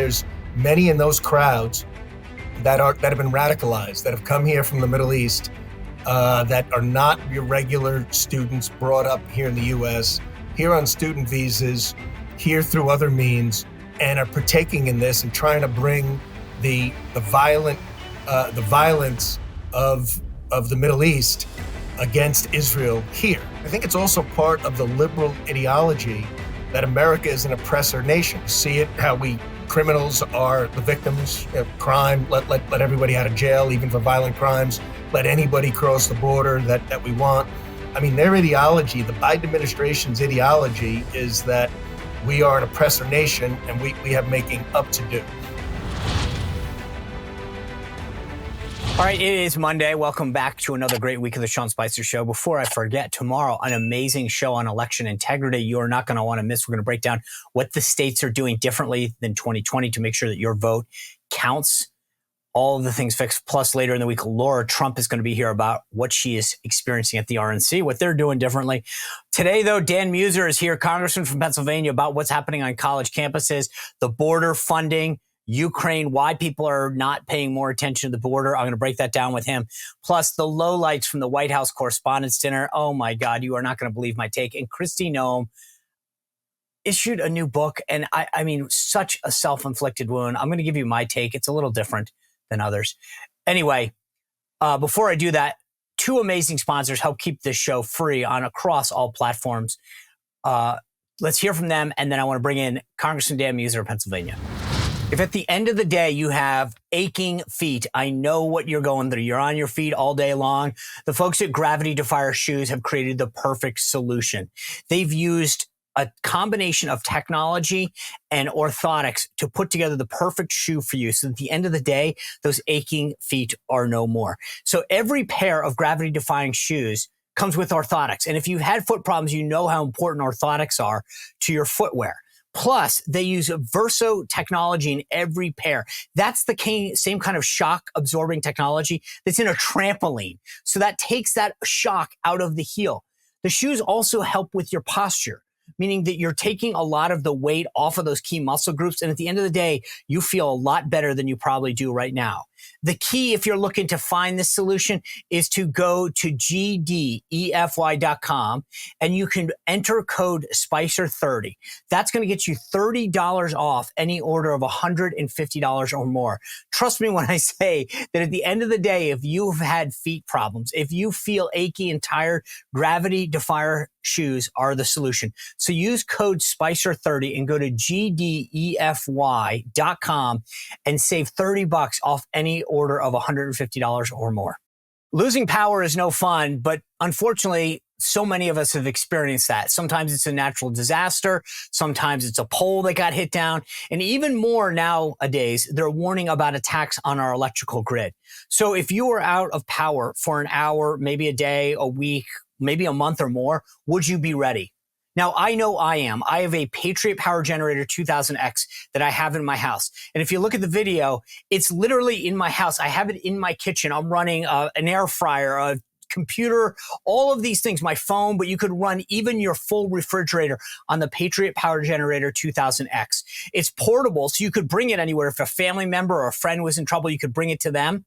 there's many in those crowds that have been radicalized, that have come here from the Middle East, that are not your regular students brought up here in the U.S., here on student visas, here through other means, and are partaking in this and trying to bring the violence of the Middle East against Israel here. I think it's also part of the liberal ideology that America is an oppressor nation. See it, how criminals are the victims of crime, let everybody out of jail, even for violent crimes, let anybody cross the border that we want. I mean, their ideology, the Biden administration's ideology, is that we are an oppressor nation and we have making up to do. All right, it is Monday. Welcome back to another great week of the Sean Spicer Show. Before I forget, tomorrow, an amazing show on election integrity you are not going to want to miss. We're going to break down what the states are doing differently than 2020 to make sure that your vote counts. All of the things fixed. Plus, later in the week, Lara Trump is going to be here about what she is experiencing at the RNC, what they're doing differently. Today, though, Dan Meuser is here, congressman from Pennsylvania, about what's happening on college campuses, the border funding, Ukraine, why people are not paying more attention to the border. I'm going to break that down with him. Plus, the lowlights from the White House Correspondents' Dinner. Oh, my God, you are not going to believe my take. And Kristi Noem issued a new book, and I mean, such a self-inflicted wound. I'm going to give you my take. It's a little different than others. Anyway, before I do that, two amazing sponsors help keep this show free across all platforms. Let's hear from them, and then I want to bring in Congressman Dan Meuser of Pennsylvania. If at the end of the day you have aching feet, I know what you're going through. You're on your feet all day long. The folks at Gravity Defier Shoes have created the perfect solution. They've used a combination of technology and orthotics to put together the perfect shoe for you. So at the end of the day, those aching feet are no more. So every pair of gravity defying shoes comes with orthotics. And if you've had foot problems, you know how important orthotics are to your footwear. Plus, they use Verso technology in every pair. That's the same kind of shock absorbing technology that's in a trampoline. So that takes that shock out of the heel. The shoes also help with your posture, meaning that you're taking a lot of the weight off of those key muscle groups. And at the end of the day, you feel a lot better than you probably do right now. The key, if you're looking to find this solution, is to go to gdefy.com and you can enter code SPICER30. That's going to get you $30 off any order of $150 or more. Trust me when I say that at the end of the day, if you've had feet problems, if you feel achy and tired, Gravity Defier shoes are the solution. So use code SPICER30 and go to gdefy.com and save $30 off any order of $150 or more. Losing power is no fun, but unfortunately, so many of us have experienced that. Sometimes it's a natural disaster. Sometimes it's a pole that got hit down. And even more nowadays, they're warning about attacks on our electrical grid. So if you are out of power for an hour, maybe a day, a week, maybe a month or more, would you be ready? Now, I know I am. I have a Patriot Power Generator 2000X that I have in my house. And if you look at the video, it's literally in my house. I have it in my kitchen. I'm running an air fryer, a computer, all of these things, my phone, but you could run even your full refrigerator on the Patriot Power Generator 2000X. It's portable, so you could bring it anywhere. If a family member or a friend was in trouble, you could bring it to them.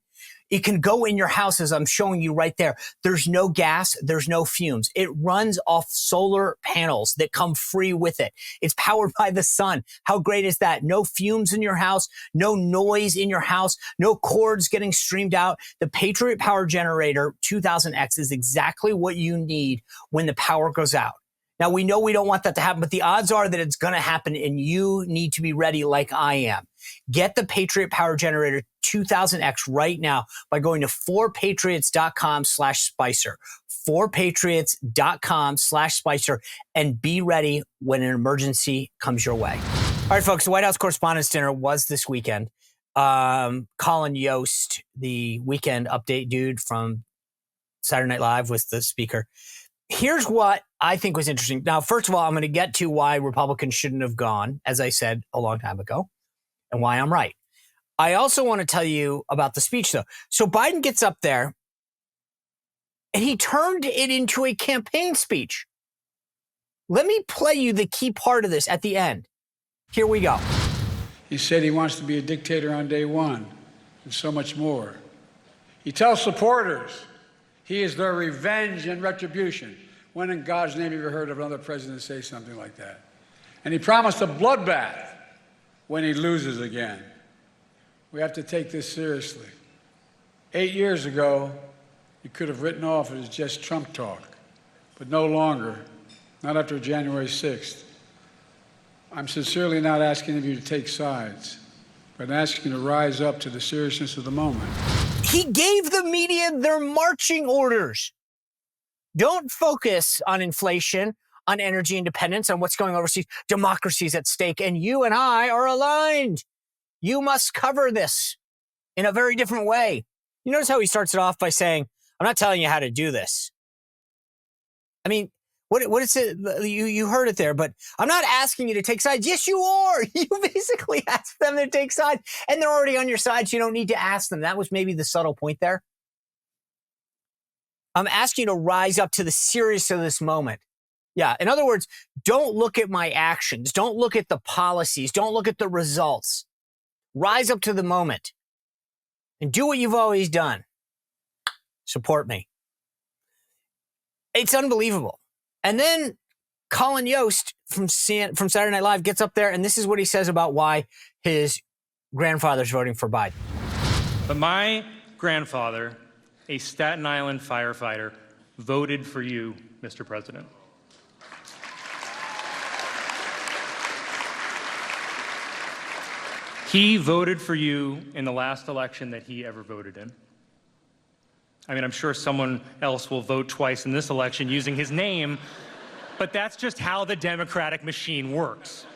It can go in your house, as I'm showing you right there. There's no gas. There's no fumes. It runs off solar panels that come free with it. It's powered by the sun. How great is that? No fumes in your house, no noise in your house, no cords getting streamed out. The Patriot Power Generator 2000X is exactly what you need when the power goes out. Now, we know we don't want that to happen, but the odds are that it's going to happen, and you need to be ready like I am. Get the Patriot Power Generator 2000X right now by going to 4patriots.com/Spicer, 4patriots.com/Spicer, and be ready when an emergency comes your way. All right, folks, the White House Correspondents' Dinner was this weekend. Colin Jost, the weekend update dude from Saturday Night Live, was the speaker. Here's what I think was interesting. Now, first of all, I'm going to get to why Republicans shouldn't have gone, as I said a long time ago, and why I'm right. I also want to tell you about the speech, though. So Biden gets up there, and he turned it into a campaign speech. Let me play you the key part of this at the end. Here we go. He said he wants to be a dictator on day one, and so much more. He tells supporters he is their revenge and retribution. When in God's name have you ever heard of another president say something like that? And he promised a bloodbath when he loses again. We have to take this seriously. 8 years ago, you could have written off it as just Trump talk, but no longer, not after January 6th. I'm sincerely not asking of you to take sides, but asking you to rise up to the seriousness of the moment. He gave the media their marching orders. Don't focus on inflation, on energy independence, on what's going overseas. Democracy's at stake, and you and I are aligned. You must cover this in a very different way. You notice how he starts it off by saying, I'm not telling you how to do this. I mean, what is it? You heard it there, but I'm not asking you to take sides. Yes, you are. You basically asked them to take sides, and they're already on your side, so you don't need to ask them. That was maybe the subtle point there. I'm asking you to rise up to the seriousness of this moment. Yeah, in other words, don't look at my actions. Don't look at the policies. Don't look at the results. Rise up to the moment and do what you've always done. Support me. It's unbelievable. And then Colin Jost from Saturday Night Live gets up there, and this is what he says about why his grandfather's voting for Biden. But my grandfather, a Staten Island firefighter, voted for you, Mr. President. He voted for you in the last election that he ever voted in. I mean, I'm sure someone else will vote twice in this election using his name, but that's just how the Democratic machine works.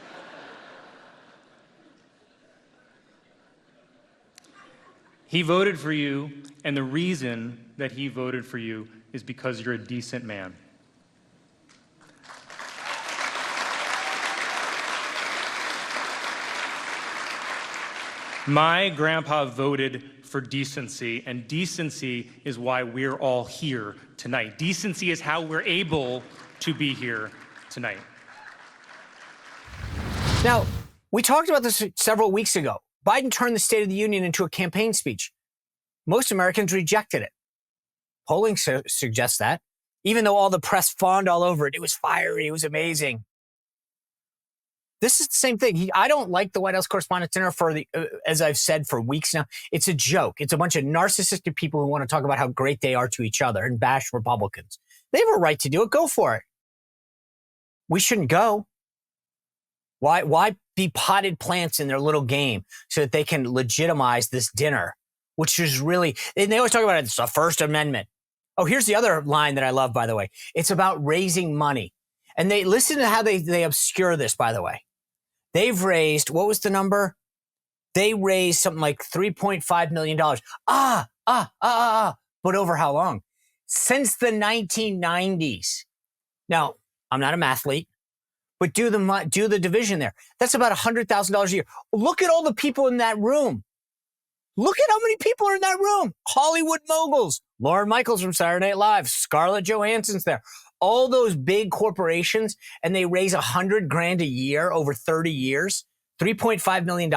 He voted for you, and the reason that he voted for you is because you're a decent man. My grandpa voted for decency, and decency is why we're all here tonight. Decency is how we're able to be here tonight. Now, we talked about this several weeks ago. Biden turned the State of the Union into a campaign speech. Most Americans rejected it. Polling suggests that, even though all the press fawned all over it. It was fiery. It was amazing. This is the same thing. I don't like the White House Correspondents' Dinner as I've said for weeks now. It's a joke. It's a bunch of narcissistic people who want to talk about how great they are to each other and bash Republicans. They have a right to do it. Go for it. We shouldn't go. Why be potted plants in their little game so that they can legitimize this dinner, which is really, and they always talk about it, it's the First Amendment. Oh, here's the other line that I love, by the way. It's about raising money. And they listen to how they obscure this, by the way. They've raised, what was the number? They raised something like $3.5 million. But over how long? Since the 1990s. Now, I'm not a mathlete, but do the division there. That's about $100,000 a year. Look at all the people in that room. Look at how many people are in that room. Hollywood moguls. Lauren Michaels from Saturday Night Live. Scarlett Johansson's there. All those big corporations, and they raise $100,000 a year over 30 years, $3.5 million.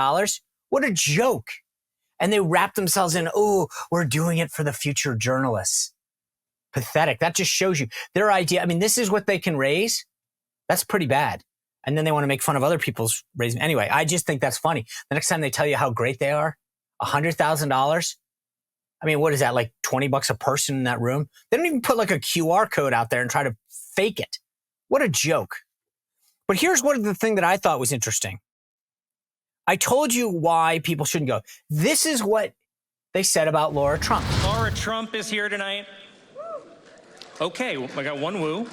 What a joke. And they wrap themselves in, oh, we're doing it for the future journalists. Pathetic. That just shows you their idea. I mean, this is what they can raise. That's pretty bad. And then they want to make fun of other people's raising. Anyway, I just think that's funny. The next time they tell you how great they are, $100,000. I mean, what is that, like $20 a person in that room? They don't even put like a QR code out there and try to fake it. What a joke. But here's one of the thing that I thought was interesting. I told you why people shouldn't go. This is what they said about Lara Trump. Lara Trump is here tonight. Okay, I got one woo.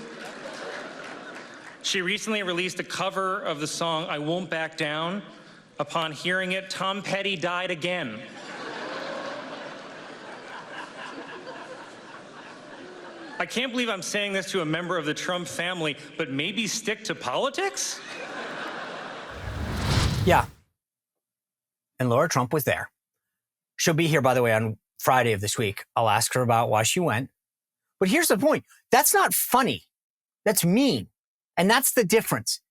She recently released a cover of the song I Won't Back Down. Upon hearing it, Tom Petty died again. I can't believe I'm saying this to a member of the Trump family, but maybe stick to politics? Yeah. And Lara Trump was there. She'll be here, by the way, on Friday of this week. I'll ask her about why she went. But here's the point. That's not funny. That's mean. And that's the difference.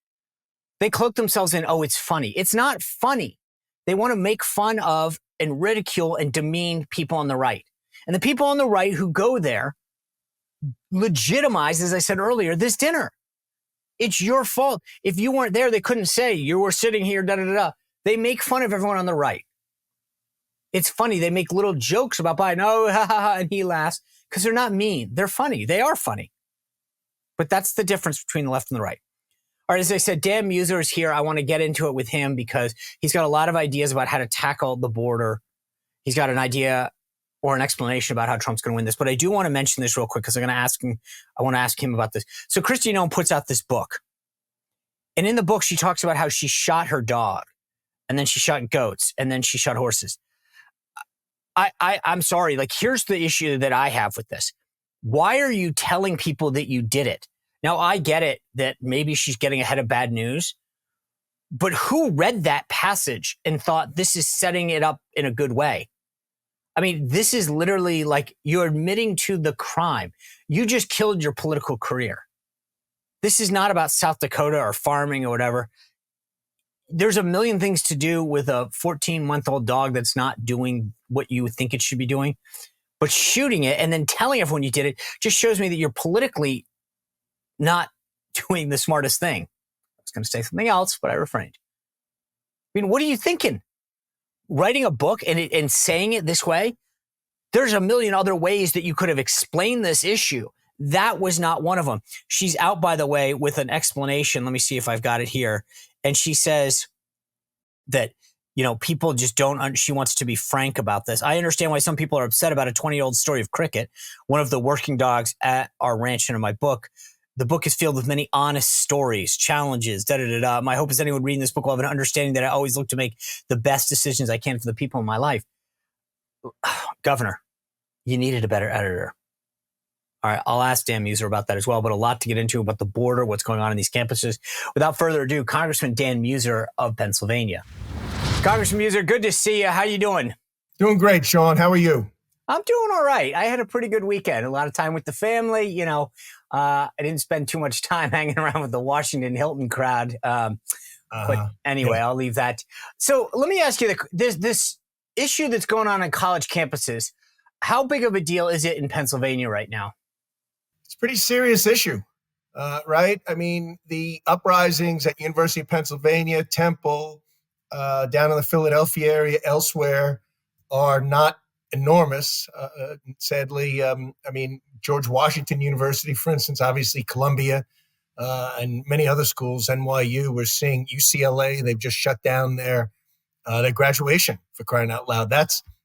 They cloak themselves in, oh, it's funny. It's not funny. They want to make fun of and ridicule and demean people on the right. And the people on the right who go there legitimize, as I said earlier, this dinner. It's your fault. If you weren't there, they couldn't say you were sitting here, da da da da. They make fun of everyone on the right. It's funny. They make little jokes about Biden. Oh, ha ha ha, and he laughs because they're not mean. They're funny. They are funny. But that's the difference between the left and the right. All right, as I said, Dan Meuser is here. I want to get into it with him because he's got a lot of ideas about how to tackle the border. He's got an idea or an explanation about how Trump's going to win this. But I do want to mention this real quick because I want to ask him about this. So Kristi Noem puts out this book. And in the book, she talks about how she shot her dog. And then she shot goats. And then she shot horses. I'm sorry. Like, here's the issue that I have with this. Why are you telling people that you did it? Now, I get it that maybe she's getting ahead of bad news, but who read that passage and thought this is setting it up in a good way? I mean, this is literally like you're admitting to the crime. You just killed your political career. This is not about South Dakota or farming or whatever. There's a million things to do with a 14-month-old dog that's not doing what you think it should be doing. But shooting it and then telling everyone you did it just shows me that you're politically not doing the smartest thing. I was going to say something else, but I refrained. I mean, what are you thinking? Writing a book and saying it this way? There's a million other ways that you could have explained this issue. That was not one of them. She's out, by the way, with an explanation. Let me see if I've got it here. And she says that, you know, people just don't, she wants to be frank about this. I understand why some people are upset about a 20-year-old story of Cricket, one of the working dogs at our ranch. And in my book, the book is filled with many honest stories, challenges, da-da-da-da. My hope is anyone reading this book will have an understanding that I always look to make the best decisions I can for the people in my life. Governor, you needed a better editor. All right, I'll ask Dan Meuser about that as well, but a lot to get into about the border, what's going on in these campuses. Without further ado, Congressman Dan Meuser of Pennsylvania. Congressman Meuser, good to see you. How you doing? Doing great, Sean. How are you? I'm doing all right. I had a pretty good weekend. A lot of time with the family. You know, I didn't spend too much time hanging around with the Washington Hilton crowd. But anyway, yeah. I'll leave that. So let me ask you, this issue that's going on college campuses, how big of a deal is it in Pennsylvania right now? It's a pretty serious issue, right? I mean, the uprisings at University of Pennsylvania, Temple, down in the Philadelphia area, elsewhere, are not enormous. Sadly, I mean, George Washington University, for instance, obviously Columbia, and many other schools, NYU, we're seeing UCLA, they've just shut down their graduation, for crying out loud.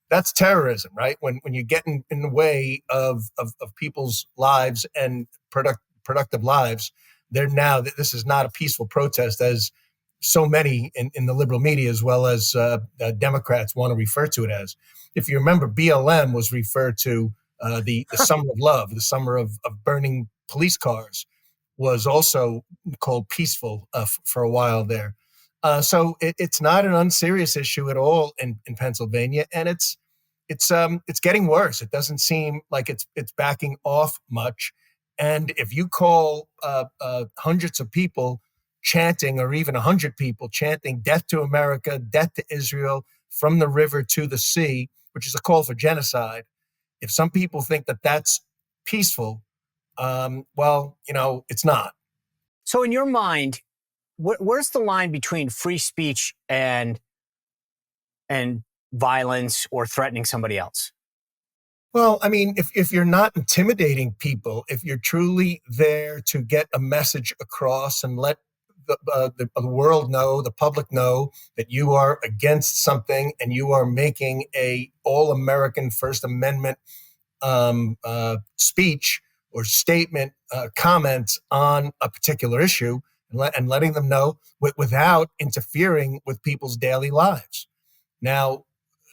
That's terrorism, right? When you get in the way of people's lives and productive lives, this is not a peaceful protest, as so many in the liberal media, as well as Democrats, want to refer to it as. If you remember, BLM was referred to the summer of love, the summer of burning police cars, was also called peaceful for a while there. So it's not an unserious issue at all in Pennsylvania, and it's getting worse. It doesn't seem like it's backing off much. And if you call hundreds of people chanting, or even 100 people chanting "Death to America, Death to Israel, from the river to the sea," which is a call for genocide, if some people think that that's peaceful, well, you know, it's not. So in your mind, where's the line between free speech and violence or threatening somebody else? Well, I mean, if you're not intimidating people, if you're truly there to get a message across and let the world know, the public know that you are against something and you are making a all-American First Amendment speech or statement, comment on a particular issue, and letting them know without interfering with people's daily lives. Now,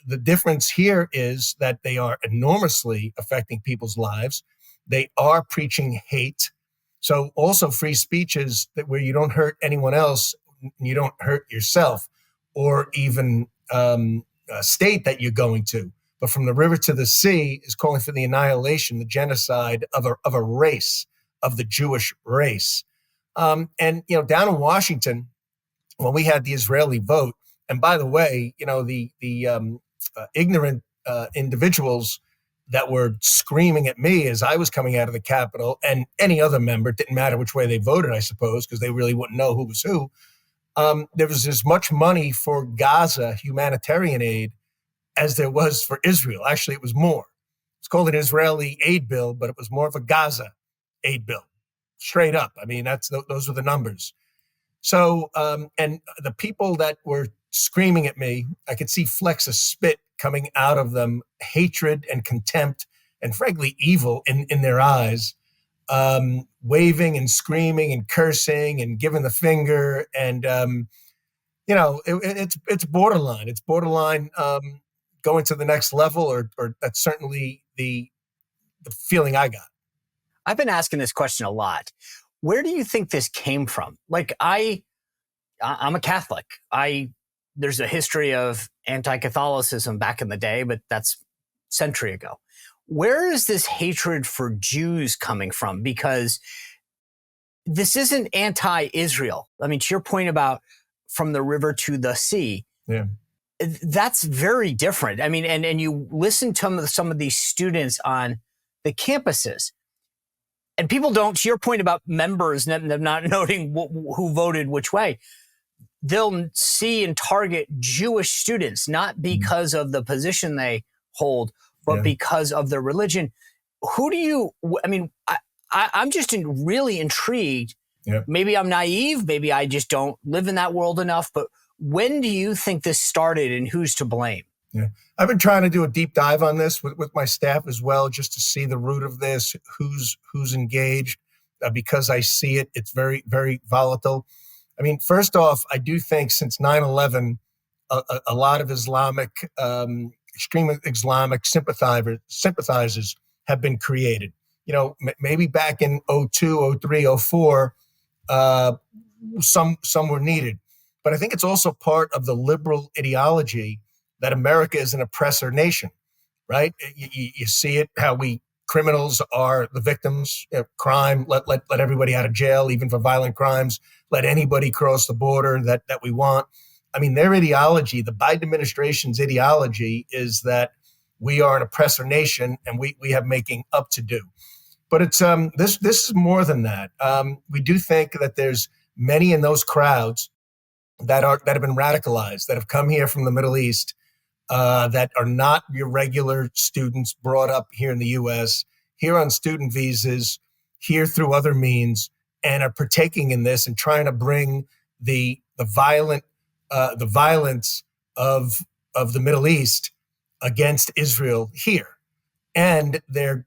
the difference here is that they are enormously affecting people's lives. They are preaching hate. So also free speech is that where you don't hurt anyone else, you don't hurt yourself, or even state that you're going to. But from the river to the sea is calling for the annihilation, the genocide of a race, of the Jewish race. And, you know, down in Washington, when we had the Israeli vote, And by the way, the ignorant individuals that were screaming at me as I was coming out of the Capitol, and any other member, it didn't matter which way they voted, I suppose, because they really wouldn't know who was who. There was as much money for Gaza humanitarian aid as there was for Israel. Actually, it was more. It's called an Israeli aid bill, but it was more of a Gaza aid bill, straight up. I mean, those were the numbers. So, and the people that were screaming at me, I could see flecks of spit coming out of them, hatred and contempt, and frankly, evil in their eyes, waving and screaming and cursing and giving the finger. And, it's borderline. It's borderline going to the next level, or that's certainly the feeling I got. I've been asking this question a lot. Where do you think this came from? Like, I'm a Catholic. There's a history of anti-Catholicism back in the day, but that's a century ago. Where is this hatred for Jews coming from? Because this isn't anti-Israel. I mean, to your point about from the river to the sea, yeah, that's very different. I mean, and you listen to some of these students on the campuses, and people don't, to your point about members not noting who voted which way, they'll see and target Jewish students, not because of the position they hold, but because of their religion. I'm just really intrigued. Yep. Maybe I'm naive. Maybe I just don't live in that world enough. But when do you think this started, and who's to blame? Yeah, I've been trying to do a deep dive on this with my staff as well, just to see the root of this, who's engaged, because I see it. It's very, very volatile. I mean, first off, I do think since 9/11, a lot of extreme Islamic sympathizers have been created. Maybe back in 02, 03, 04, some were needed. But I think it's also part of the liberal ideology that America is an oppressor nation, right? You see it, how criminals are the victims of crime. Let everybody out of jail, even for violent crimes. Let anybody cross the border that we want. I mean, their ideology, the Biden administration's ideology, is that we are an oppressor nation and we have making up to do. But it's this is more than that. We do think that there's many in those crowds that have been radicalized, that have come here from the Middle East, that are not your regular students brought up here in the U.S., here on student visas, here through other means, and are partaking in this and trying to bring the violence of the Middle East against Israel here. And they're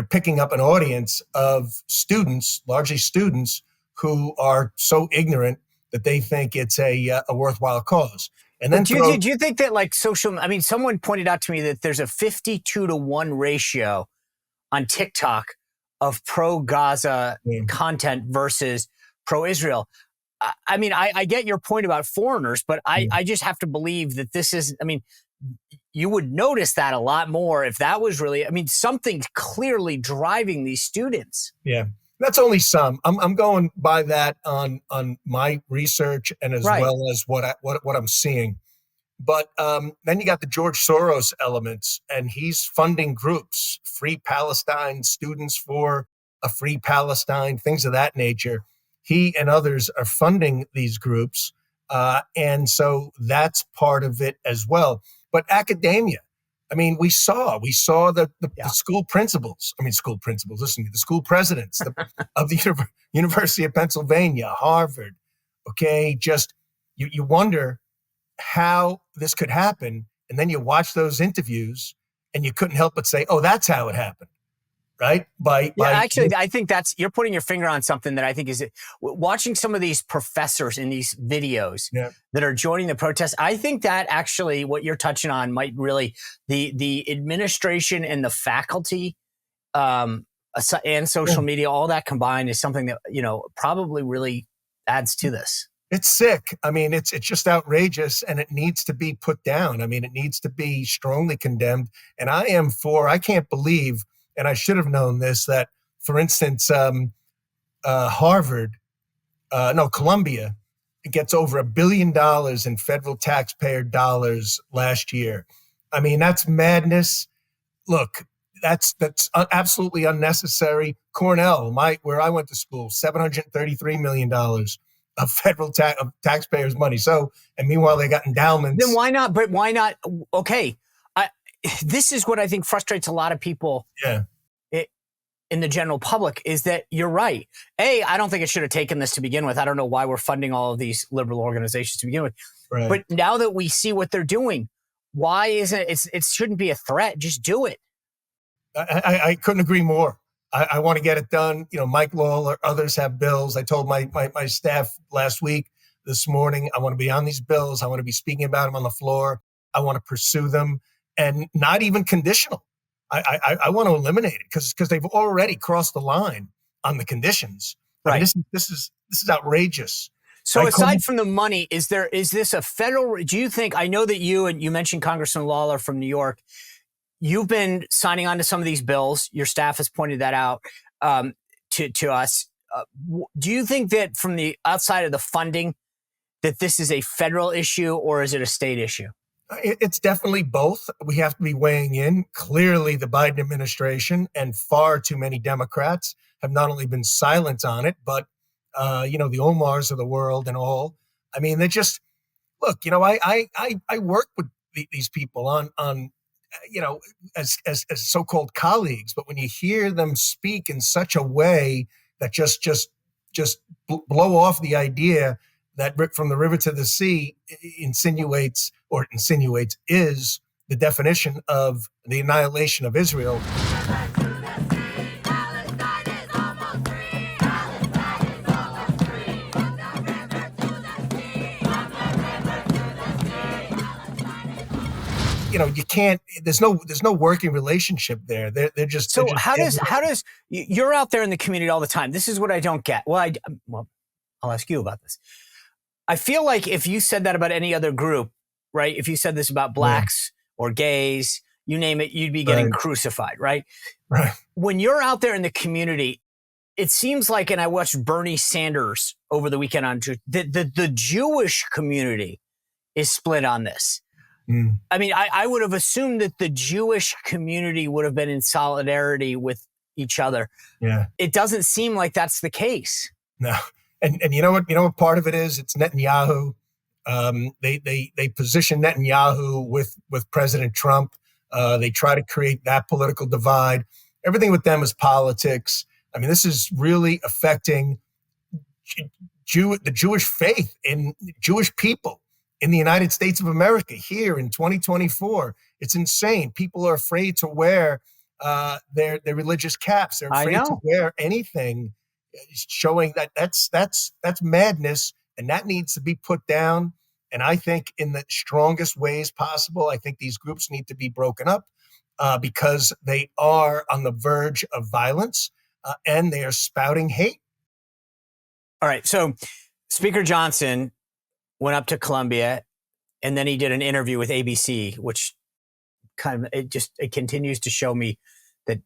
picking up an audience of students, largely students, who are so ignorant that they think it's a worthwhile cause. And then do you think that, like, someone pointed out to me that there's a 52-to-1 ratio on TikTok of pro-Gaza content versus pro-Israel. I mean, I get your point about foreigners, but I just have to believe that this is, you would notice that a lot more if that was really, something's clearly driving these students. Yeah. That's only some. I'm going by that on my research and as well as what I'm seeing. But then you got the George Soros elements, and he's funding groups, Free Palestine, Students for a Free Palestine, things of that nature. He and others are funding these groups, and so that's part of it as well. But academia, we saw the school principals. Listen to me, the school presidents of the University of Pennsylvania, Harvard. Okay, just you wonder how this could happen, and then you watch those interviews, and you couldn't help but say, "Oh, that's how it happened." Right? Actually, I think you're putting your finger on something that I think is watching some of these professors in these videos that are joining the protest. I think that actually what you're touching on might really the administration and the faculty and social media, all that combined is something that, probably really adds to this. It's sick. It's just outrageous, and it needs to be put down. It needs to be strongly condemned. And I can't believe, and I should have known this, that, for instance, Columbia gets over $1 billion in federal taxpayer dollars last year. I mean, that's madness. Look, that's absolutely unnecessary. Cornell, where I went to school, $733 million of federal of taxpayers' money. So, and meanwhile, they got endowments. Then why not? But why not? Okay, this is what I think frustrates a lot of people. Yeah. In the general public, is that you're right. I don't think it should have taken this to begin with. I don't know why we're funding all of these liberal organizations to begin with. Right. But now that we see what they're doing, why isn't it shouldn't be a threat. Just do it. I couldn't agree more. I want to get it done. You know, Mike Lawler, others have bills. I told my staff this morning, I want to be on these bills. I want to be speaking about them on the floor. I want to pursue them, and not even conditional. I want to eliminate it because they've already crossed the line on the conditions. Right. I mean, this is outrageous. So aside from the money, is this a federal? Do you think? I know that you mentioned Congressman Lawler from New York. You've been signing on to some of these bills. Your staff has pointed that out to us. Do you think that from the outside of the funding, that this is a federal issue or is it a state issue? It's definitely both. We have to be weighing in. Clearly, the Biden administration and far too many Democrats have not only been silent on it, but, the Omars of the world and all. I mean, they just, look, I work with these people on as so-called colleagues, but when you hear them speak in such a way that just blow off the idea that from the river to the sea insinuates is the definition of the annihilation of Israel. You can't. There's no working relationship there. They're just. So how does you're out there in the community all the time? This is what I don't get. Well, I'll ask you about this. I feel like if you said that about any other group, right? If you said this about blacks or gays, you name it, you'd be getting crucified, right? Right. When you're out there in the community, it seems like, and I watched Bernie Sanders over the weekend on the Jewish community is split on this. Mm. I mean, I would have assumed that the Jewish community would have been in solidarity with each other. Yeah. It doesn't seem like that's the case. No. And you know what part of it is? It's Netanyahu. They position Netanyahu with President Trump. They try to create that political divide. Everything with them is politics. I mean, this is really affecting the Jewish faith in Jewish people in the United States of America here in 2024. It's insane. People are afraid to wear their religious caps. They're afraid to wear anything showing that's madness, and that needs to be put down. And I think in the strongest ways possible, I think these groups need to be broken up because they are on the verge of violence and they are spouting hate. All right. So Speaker Johnson went up to Columbia and then he did an interview with ABC, which it continues to show me that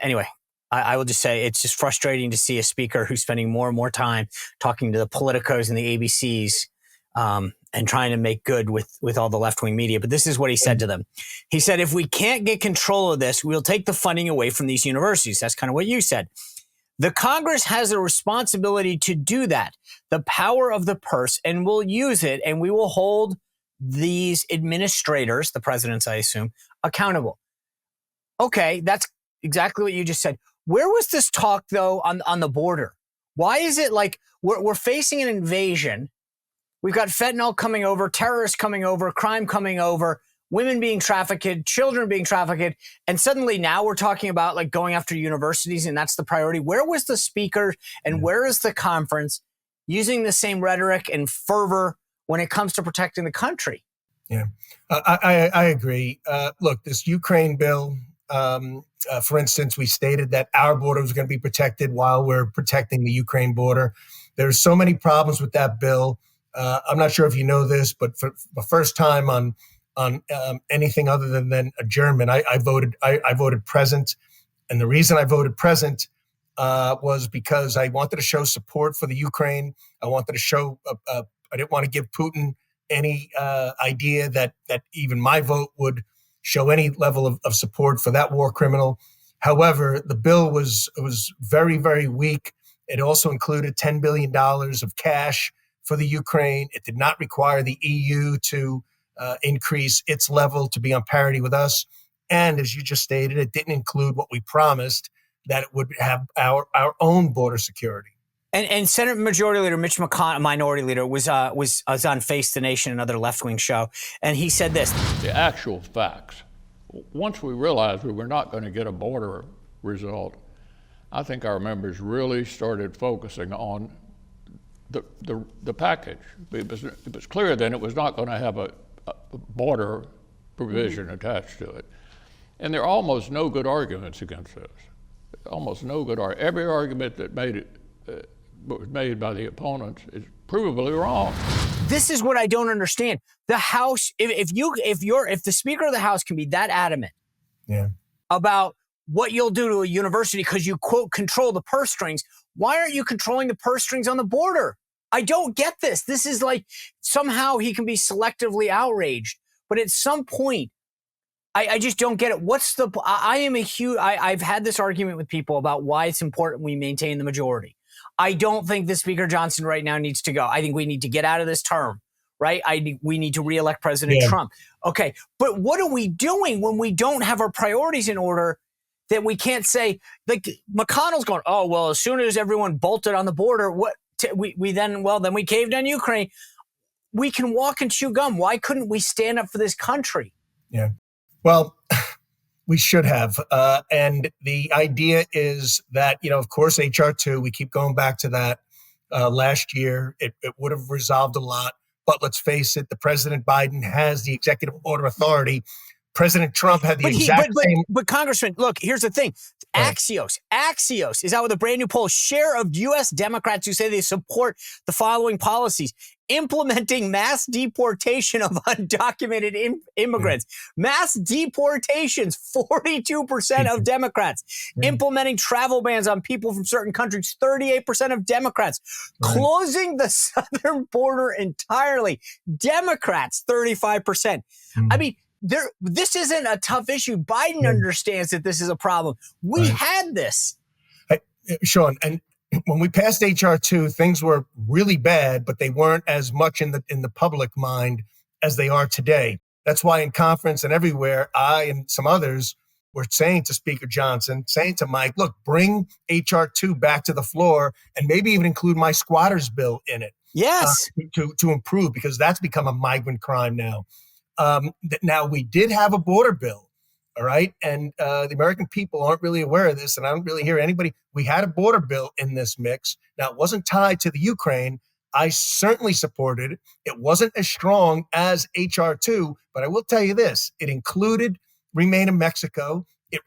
anyway, I will just say it's just frustrating to see a speaker who's spending more and more time talking to the politicos and the ABCs and trying to make good with all the left-wing media. But this is what he said to them. He said, if we can't get control of this, we'll take the funding away from these universities. That's kind of what you said. The Congress has a responsibility to do that, the power of the purse, and we'll use it, and we will hold these administrators, the presidents, I assume, accountable. Okay, that's exactly what you just said. Where was this talk, though, on the border? Why is it like we're facing an invasion? We've got fentanyl coming over, terrorists coming over, crime coming over, women being trafficked, children being trafficked, and suddenly now we're talking about like going after universities, and that's the priority. Where was the speaker and where is the conference using the same rhetoric and fervor when it comes to protecting the country? Yeah, I agree. Look, this Ukraine bill, for instance, we stated that our border was going to be protected while we're protecting the Ukraine border. There's so many problems with that bill. I'm not sure if you know this, but for the first time on anything other than adjournment, I voted present. And the reason I voted present was because I wanted to show support for the Ukraine. I wanted to show, I didn't want to give Putin any idea that even my vote would show any level of support for that war criminal. However, the bill was very, very weak. It also included $10 billion of cash for the Ukraine. It did not require the EU to increase its level to be on parity with us. And as you just stated, it didn't include what we promised, that it would have our own border security. And Senate Majority Leader Mitch McConnell, Minority Leader, was on Face the Nation, another left-wing show, and he said this. The actual facts. Once we realized we were not going to get a border result, I think our members really started focusing on the package. It was clear then it was not going to have a border provision attached to it. And there are almost no good arguments against this. Almost no good argument. Every argument that was made by the opponents is provably wrong. This is what I don't understand. The House, if the Speaker of the House can be that adamant about what you'll do to a university because you, quote, control the purse strings, why aren't you controlling the purse strings on the border? I don't get this. This is like somehow he can be selectively outraged. But at some point, I just don't get it. I've had this argument with people about why it's important we maintain the majority. I don't think that Speaker Johnson right now needs to go. I think we need to get out of this term, right? We need to reelect President Trump. Okay, but what are we doing when we don't have our priorities in order that we can't say, like McConnell's going, oh, well, as soon as everyone bolted on the border, then we caved on Ukraine. We can walk and chew gum. Why couldn't we stand up for this country? Yeah. Well, we should have. And the idea is that, of course, H.R. 2, we keep going back to that. Last year, it would have resolved a lot. But let's face it, the President Biden has the executive order authority. President Trump had the same. But Congressman, look, here's the thing. Axios is out with a brand new poll. Share of U.S. Democrats who say they support the following policies: implementing mass deportation of undocumented immigrants. Mass deportations, 42% of Democrats. Implementing travel bans on people from certain countries, 38% of Democrats. Closing the southern border entirely, Democrats, 35%. I mean, this isn't a tough issue. Biden understands that this is a problem. We had this. Sean, and when we passed H.R. 2, things were really bad, but they weren't as much in the public mind as they are today. That's why in conference and everywhere, I and some others were saying to Speaker Johnson, saying to Mike, look, bring H.R. 2 back to the floor and maybe even include my squatters bill in it. Yes. To improve, because that's become a migrant crime now. Now, we did have a border bill, all right? And the American people aren't really aware of this, and I don't really hear anybody. We had a border bill in this mix. Now, it wasn't tied to the Ukraine. I certainly supported it. It wasn't as strong as H.R. 2, but I will tell you this. It included remain in Mexico. It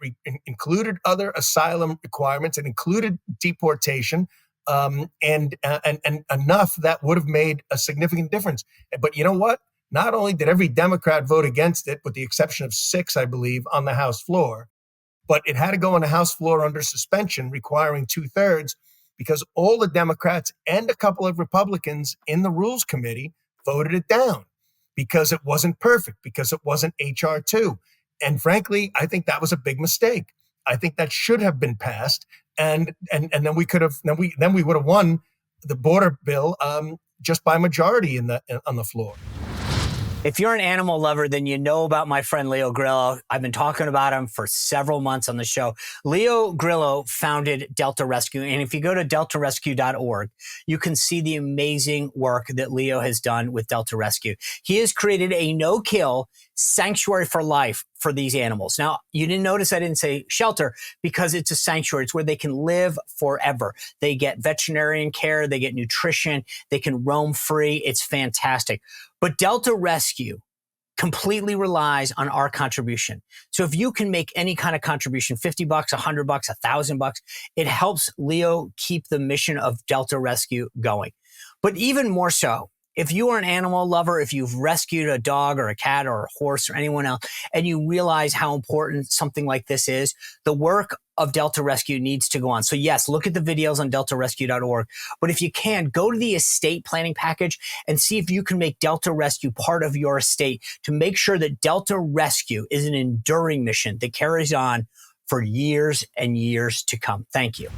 included other asylum requirements. It included deportation. And enough that would have made a significant difference. But you know what? Not only did every Democrat vote against it, with the exception of 6, I believe, on the House floor, but it had to go on the House floor under suspension, requiring 2/3, because all the Democrats and a couple of Republicans in the Rules Committee voted it down because it wasn't perfect, because it wasn't H.R. 2. And frankly, I think that was a big mistake. I think that should have been passed, and then we could have then we would have won the border bill just by majority on the floor. If you're an animal lover, then you know about my friend Leo Grillo. I've been talking about him for several months on the show. Leo Grillo founded Delta Rescue. And if you go to deltarescue.org, you can see the amazing work that Leo has done with Delta Rescue. He has created a no-kill sanctuary for life for these animals. Now, you didn't notice I didn't say shelter, because it's a sanctuary. It's where they can live forever. They get veterinarian care. They get nutrition. They can roam free. It's fantastic. But Delta Rescue completely relies on our contribution. So if you can make any kind of contribution, $50, $100, $1,000, it helps Leo keep the mission of Delta Rescue going. But even more so, if you are an animal lover, if you've rescued a dog or a cat or a horse or anyone else, and you realize how important something like this is, the work of Delta Rescue needs to go on. So yes, look at the videos on deltarescue.org. But if you can, go to the estate planning package and see if you can make Delta Rescue part of your estate to make sure that Delta Rescue is an enduring mission that carries on for years and years to come. Thank you.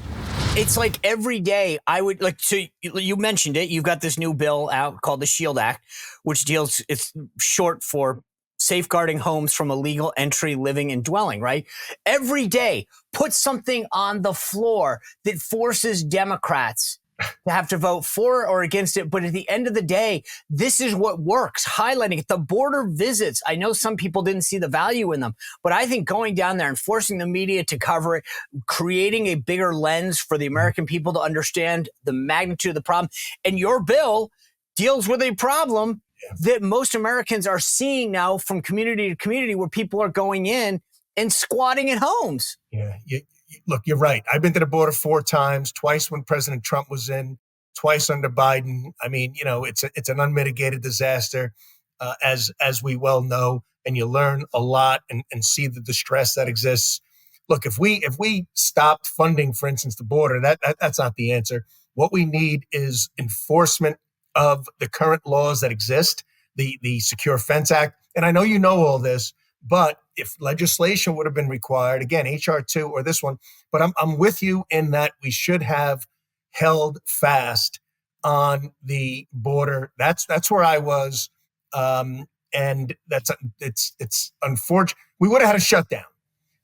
It's like every day I would like, so you mentioned it. You've got this new bill out called the SHIELD Act, which deals, it's short for safeguarding homes from illegal entry, living, and dwelling, right? Every day, put something on the floor that forces Democrats to have to vote for or against it. But at the end of the day, this is what works, highlighting it. The border visits, I know some people didn't see the value in them, but I think going down there and forcing the media to cover it, creating a bigger lens for the American people to understand the magnitude of the problem. And your bill deals with a problem that most Americans are seeing now from community to community, where people are going in and squatting in homes. Yeah. Look, you're right. I've been to the border 4 times, twice when President Trump was in, twice under Biden. I mean, it's an unmitigated disaster, as we well know, and you learn a lot and see the distress that exists. Look, if we stopped funding, for instance, the border, that's not the answer. What we need is enforcement of the current laws that exist, the Secure Fence Act. And I know you know all this, but if legislation would have been required, again, HR 2 or this one, but I'm with you in that we should have held fast on the border. That's where I was, and it's unfortunate. We would have had a shutdown.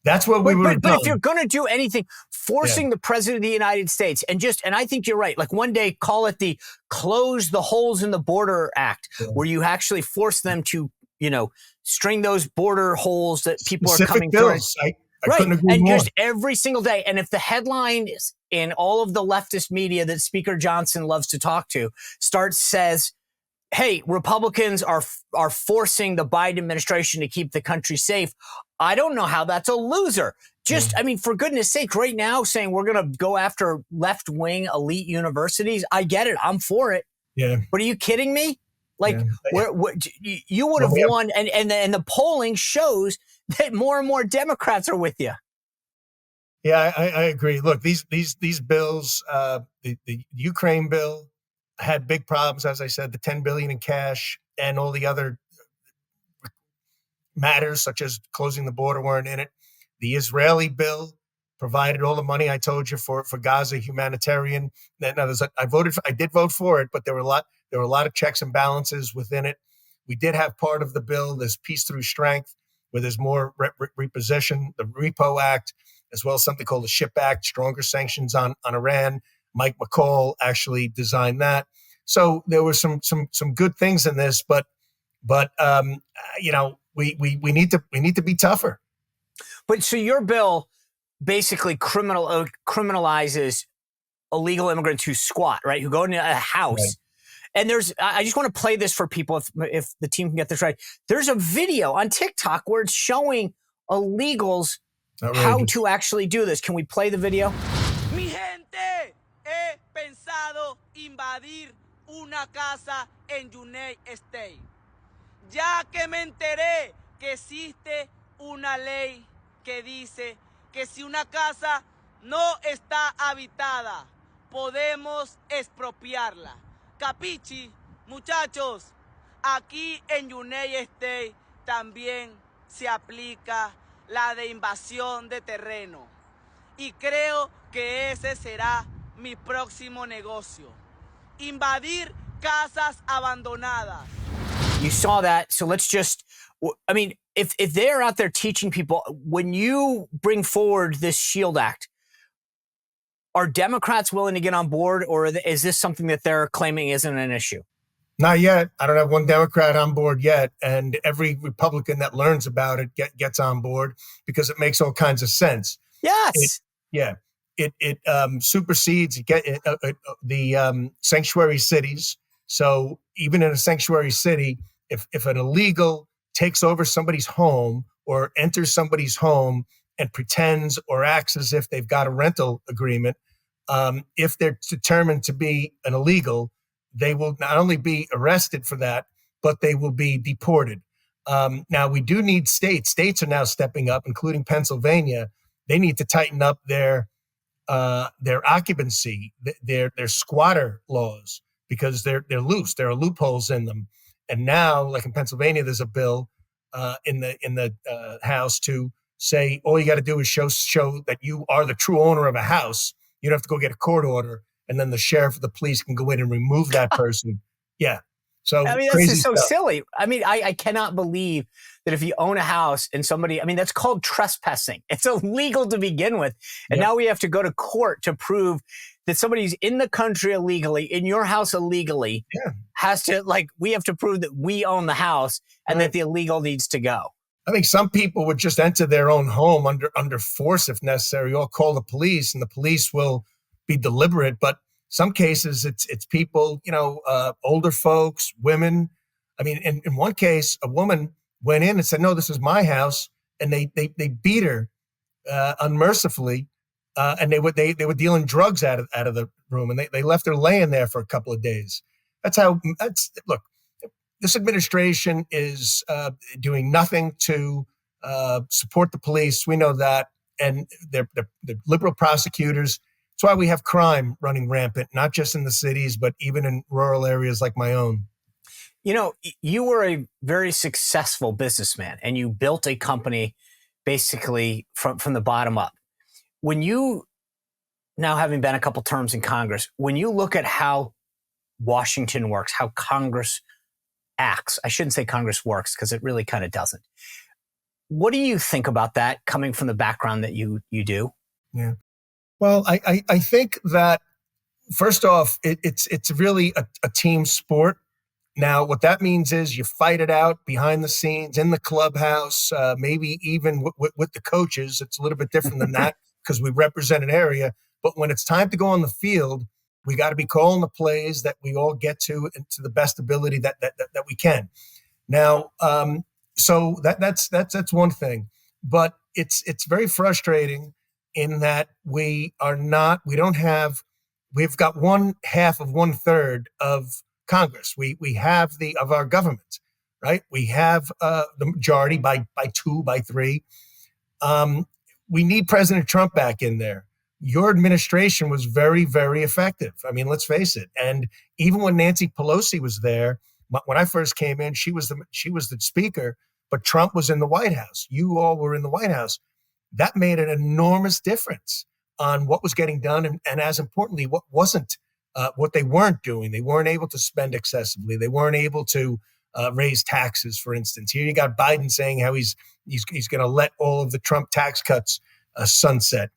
That's what we would have done. But if you're going to do anything, forcing the president of the United States and I think you're right. Like one day, call it the Close the Holes in the Border Act, where you actually force them to, string those border holes that people Specific are coming bills. through. I couldn't agree and more. just every single day. And if the headline is in all of the leftist media that Speaker Johnson loves to talk to says, hey, Republicans are forcing the Biden administration to keep the country safe, I don't know how that's a loser. I mean, for goodness sake, right now saying we're going to go after left-wing elite universities, I get it. I'm for it. Yeah. But are you kidding me? Like, you would have won, and the polling shows that more and more Democrats are with you. Yeah, I agree. Look, these bills, the Ukraine bill had big problems, as I said, the $10 billion in cash and all the other matters such as closing the border weren't in it. The Israeli bill provided all the money I told you for Gaza, humanitarian. Now, I did vote for it, but there were a lot of checks and balances within it. We did have part of the bill, this Peace Through Strength, where there's more reposition, the Repo Act, as well as something called the SHIP Act, stronger sanctions on Iran. Mike McCall actually designed that. So there were some good things in this, but we need to be tougher. But so your bill basically criminalizes illegal immigrants who squat, right? Who go into a house. Right. And I just want to play this for people if the team can get this right. There's a video on TikTok where it's showing illegals how to actually do this. Can we play the video? Mi gente, he pensado invadir una casa en United States. Ya que me enteré que existe una ley que dice que si una casa no está habitada, podemos expropiarla. Capichi, muchachos, aquí en United States también se aplica la de invasión de terreno. Y creo que ese será mi próximo negocio. Invadir casas abandonadas. You saw that, so let's just, I mean, if they're out there teaching people, when you bring forward this SHIELD Act, are Democrats willing to get on board, or is this something that they're claiming isn't an issue? Not yet. I don't have one Democrat on board yet. And every Republican that learns about it gets on board because it makes all kinds of sense. Yes. It supersedes the sanctuary cities. So even in a sanctuary city, if an illegal takes over somebody's home or enters somebody's home and pretends or acts as if they've got a rental agreement, if they're determined to be an illegal, they will not only be arrested for that, but they will be deported. Now, we do need states. States are now stepping up, including Pennsylvania, they need to tighten up their occupancy, their squatter laws, because they're loose. There are loopholes in them. And now, like in Pennsylvania, there's a bill in the House to say all you got to do is show that you are the true owner of a house. You don't have to go get a court order, and then the sheriff or the police can go in and remove that person. Yeah. So I mean, that's crazy just so stuff. silly. I mean, I cannot believe that if you own a house and somebody, I mean, that's called trespassing. It's illegal to begin with. And now we have to go to court to prove that somebody's in the country illegally, in your house illegally, has to, like, we have to prove that we own the house and that the illegal needs to go. I think some people would just enter their own home under force if necessary, or call the police, and the police will be deliberate. But some cases, it's people, older folks, women. I mean, in one case, a woman went in and said, "No, this is my house," and they beat her unmercifully, and they were dealing drugs out of the room, and they left her laying there for a couple of days. Look. This administration is doing nothing to support the police. We know that, and they're liberal prosecutors. That's why we have crime running rampant, not just in the cities, but even in rural areas like my own. You were a very successful businessman, and you built a company basically from the bottom up. When you, now having been a couple terms in Congress, when you look at how Washington works, how Congress acts, I shouldn't say Congress works because it really kind of doesn't. What do you think about that, coming from the background that you do? Yeah. Well, I think that, first off, it's really a team sport. Now, what that means is you fight it out behind the scenes, in the clubhouse, maybe even with the coaches. It's a little bit different than that because we represent an area. But when it's time to go on the field, we got to be calling the plays that we all get to the best ability that we can. Now, so that's one thing, but it's very frustrating in that we've got 1/2 of 1/3 of Congress. We have of our government, right? We have the majority by 2, by 3. We need President Trump back in there. Your administration was very, very effective. I mean, let's face it. And even when Nancy Pelosi was there, when I first came in, she was the speaker, but Trump was in the White House. You all were in the White House. That made an enormous difference on what was getting done, and as importantly, what wasn't, what they weren't doing. They weren't able to spend excessively. They weren't able to raise taxes, for instance. Here you got Biden saying how he's going to let all of the Trump tax cuts sunset.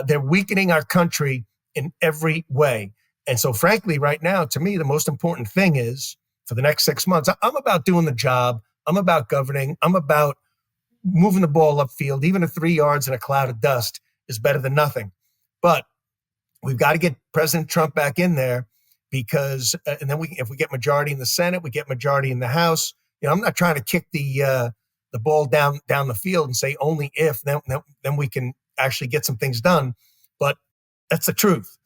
They're weakening our country in every way. And so, frankly, right now, to me, the most important thing is, for the next 6 months, I'm about doing the job. I'm about governing. I'm about moving the ball upfield. Even 3 yards in a cloud of dust is better than nothing. But we've got to get President Trump back in there, because, and then if we get majority in the Senate, we get majority in the House. I'm not trying to kick the ball down the field and say only if then we can actually get some things done. But that's the truth.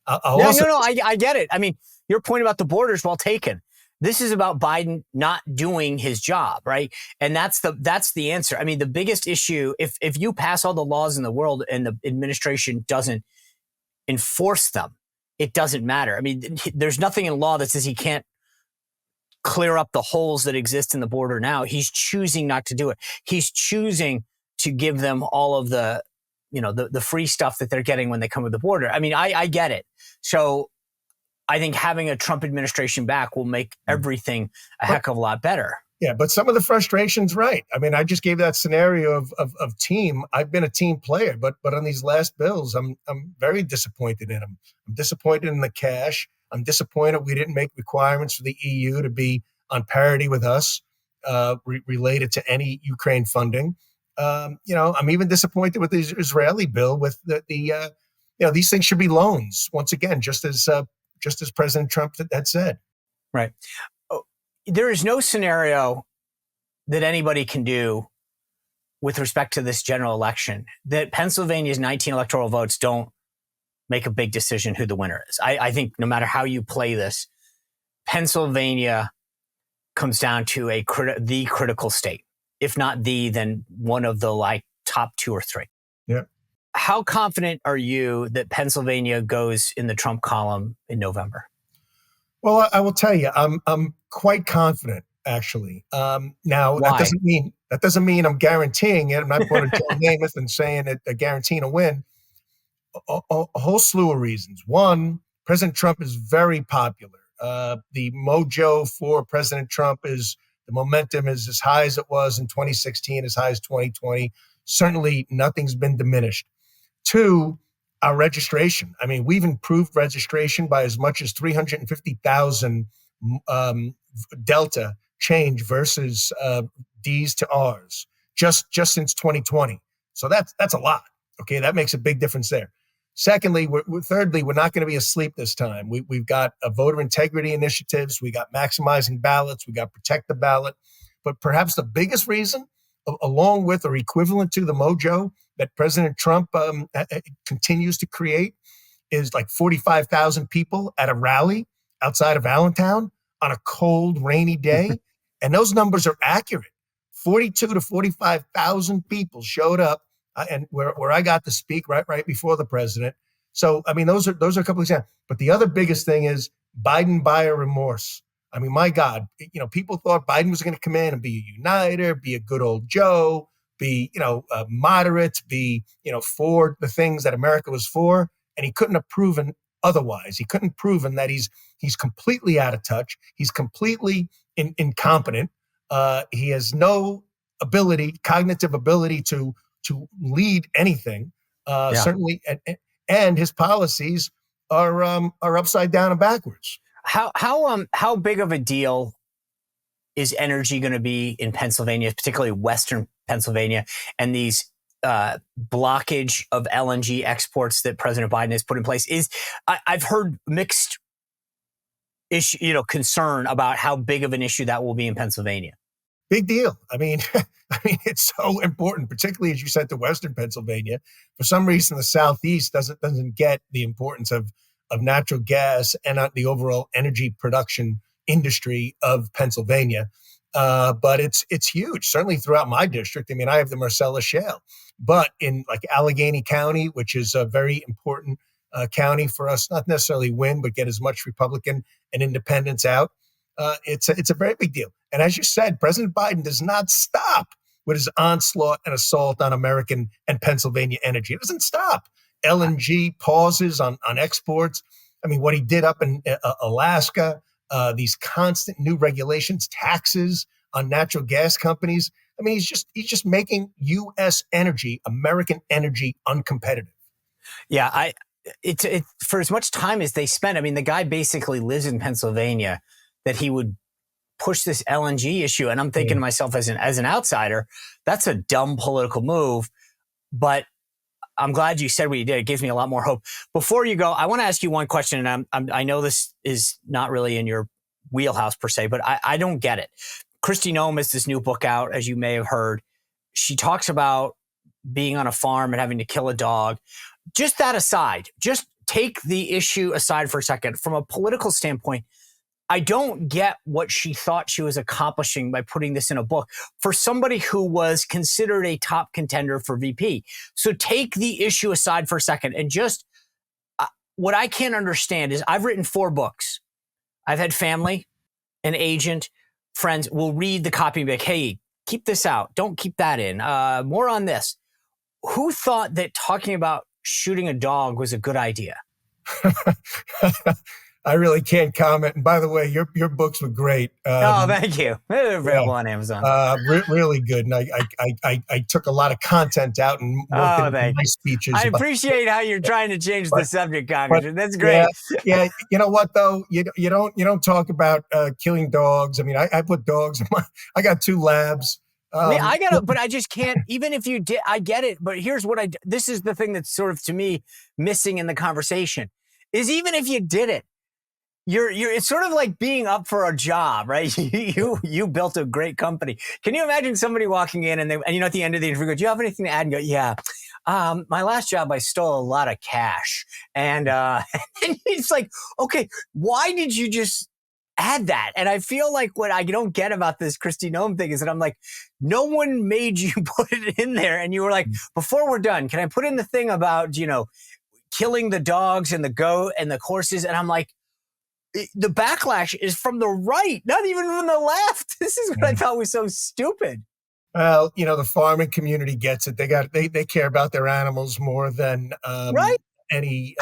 I get it. I mean, your point about the border is well taken. This is about Biden not doing his job, right? And that's the answer. I mean, the biggest issue, if you pass all the laws in the world and the administration doesn't enforce them, it doesn't matter. I mean, there's nothing in law that says he can't clear up the holes that exist in the border now. He's choosing not to do it. He's choosing to give them all of the free stuff that they're getting when they come to the border. I mean, I get it. So I think having a Trump administration back will make everything a heck of a lot better. Yeah, but some of the frustration's right. I mean, I just gave that scenario of team. I've been a team player, but on these last bills, I'm very disappointed in them. I'm disappointed in the cash. I'm disappointed we didn't make requirements for the EU to be on parity with us related to any Ukraine funding. I'm even disappointed with the Israeli bill with these things should be loans once again, just as President Trump had said. Right. There is no scenario that anybody can do with respect to this general election that Pennsylvania's 19 electoral votes don't make a big decision who the winner is. I think no matter how you play this, Pennsylvania comes down to the critical state. If not then one of the top 2 or 3. Yeah. How confident are you that Pennsylvania goes in the Trump column in November? Well, I will tell you, I'm quite confident, actually. Now Why? that doesn't mean I'm guaranteeing it. I'm not going to Joe Namath and saying that guaranteeing a win. A whole slew of reasons. One, President Trump is very popular. The mojo for President Trump is the momentum is as high as it was in 2016, as high as 2020. Certainly, nothing's been diminished. Two, our registration. I mean, we've improved registration by as much as 350,000 delta change versus D's to R's just since 2020. So that's a lot. Okay, that makes a big difference there. Secondly, thirdly, we're not going to be asleep this time. We've got voter integrity initiatives. We got maximizing ballots. We got protect the ballot. But perhaps the biggest reason, along with or equivalent to the mojo that President Trump continues to create, is like 45,000 people at a rally outside of Allentown on a cold, rainy day. And those numbers are accurate. 42 to 45,000 people showed up. And where I got to speak right before the president. So, I mean, those are a couple of examples. But the other biggest thing is Biden buyer remorse. I mean, my God, people thought Biden was going to come in and be a uniter, be a good old Joe, be, moderate, be, for the things that America was for. And he couldn't have proven otherwise. He couldn't have proven that he's completely out of touch. He's completely incompetent. He has no cognitive ability to lead anything, certainly, and his policies are upside down and backwards. How big of a deal is energy going to be in Pennsylvania, particularly Western Pennsylvania, and these blockage of LNG exports that President Biden has put in place? I've heard mixed concern about how big of an issue that will be in Pennsylvania. Big deal. I mean, it's so important, particularly as you said to Western Pennsylvania. For some reason, the Southeast doesn't get the importance of natural gas and the overall energy production industry of Pennsylvania. But it's huge, certainly throughout my district. I mean, I have the Marcellus Shale, but in like Allegheny County, which is a very important county for us, not necessarily win, but get as much Republican and independents out. It's a very big deal. And as you said, President Biden does not stop with his onslaught and assault on American and Pennsylvania energy. It doesn't stop. LNG pauses on exports. I mean, what he did up in Alaska, these constant new regulations, taxes on natural gas companies. I mean, he's just making U.S. energy, American energy, uncompetitive. Yeah, it's for as much time as they spend. I mean, the guy basically lives in Pennsylvania, that he would push this LNG issue. And I'm thinking to myself as an outsider, that's a dumb political move. But I'm glad you said what you did. It gives me a lot more hope. Before you go, I want to ask you one question. And I know this is not really in your wheelhouse per se, but I don't get it. Kristi Noem has this new book out, as you may have heard. She talks about being on a farm and having to kill a dog. Just that aside, just take the issue aside for a second. From a political standpoint, I don't get what she thought she was accomplishing by putting this in a book for somebody who was considered a top contender for VP. So take the issue aside for a second and just what I can't understand is I've written 4 books. I've had family, an agent, friends will read the copy and be like, hey, keep this out. Don't keep that in. More on this. Who thought that talking about shooting a dog was a good idea? I really can't comment. And by the way, your books were great. Thank you. They're available on Amazon. Really good. And I took a lot of content out and worked in my speeches. I appreciate how you're trying to change the subject, Congressman. That's great. Yeah. You know what though? You don't talk about killing dogs. I mean, I put dogs in I got 2 labs. But I just can't, even if you did, I get it. But here's what this is the thing that's sort of, to me, missing in the conversation is even if you did it, it's sort of like being up for a job, right? You built a great company. Can you imagine somebody walking in and at the end of the interview, go, do you have anything to add? And go, yeah, my last job, I stole a lot of cash. And it's like, okay, why did you just add that. And I feel like what I don't get about this Kristi Noem thing is that I'm like, no one made you put it in there. And you were like, before we're done, can I put in the thing about, killing the dogs and the goat and the horses? And I'm like, the backlash is from the right, not even from the left. This is what I thought was so stupid. Well, the farming community gets it. They care about their animals more than Right. any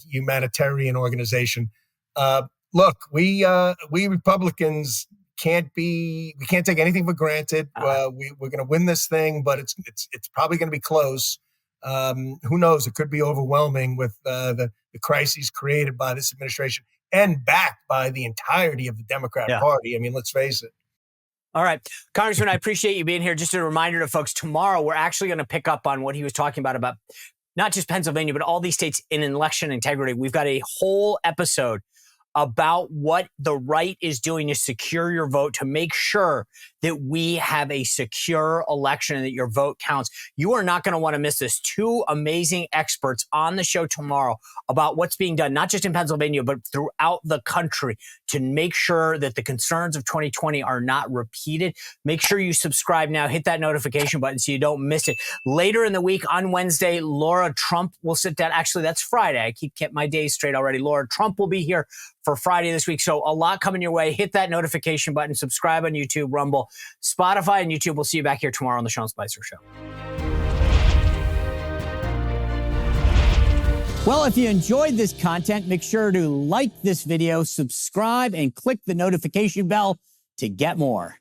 humanitarian organization. Look, we Republicans we can't take anything for granted. We're going to win this thing, but it's probably going to be close. Who knows? It could be overwhelming with the crises created by this administration and backed by the entirety of the Democrat Party. I mean, let's face it. All right. Congressman, I appreciate you being here. Just a reminder to folks, tomorrow we're actually going to pick up on what he was talking about not just Pennsylvania, but all these states in election integrity. We've got a whole episode about what the right is doing to secure your vote, to make sure that we have a secure election and that your vote counts. You are not going to want to miss this. Two amazing experts on the show tomorrow about what's being done, not just in Pennsylvania, but throughout the country to make sure that the concerns of 2020 are not repeated. Make sure you subscribe now. Hit that notification button so you don't miss it. Later in the week on Wednesday, Lara Trump will sit down. Actually, that's Friday. I kept my days straight already. Lara Trump will be here for Friday this week. So a lot coming your way. Hit that notification button. Subscribe on YouTube, Rumble, Spotify, and YouTube. We'll see you back here tomorrow on The Sean Spicer Show. Well, if you enjoyed this content, make sure to like this video, subscribe, and click the notification bell to get more.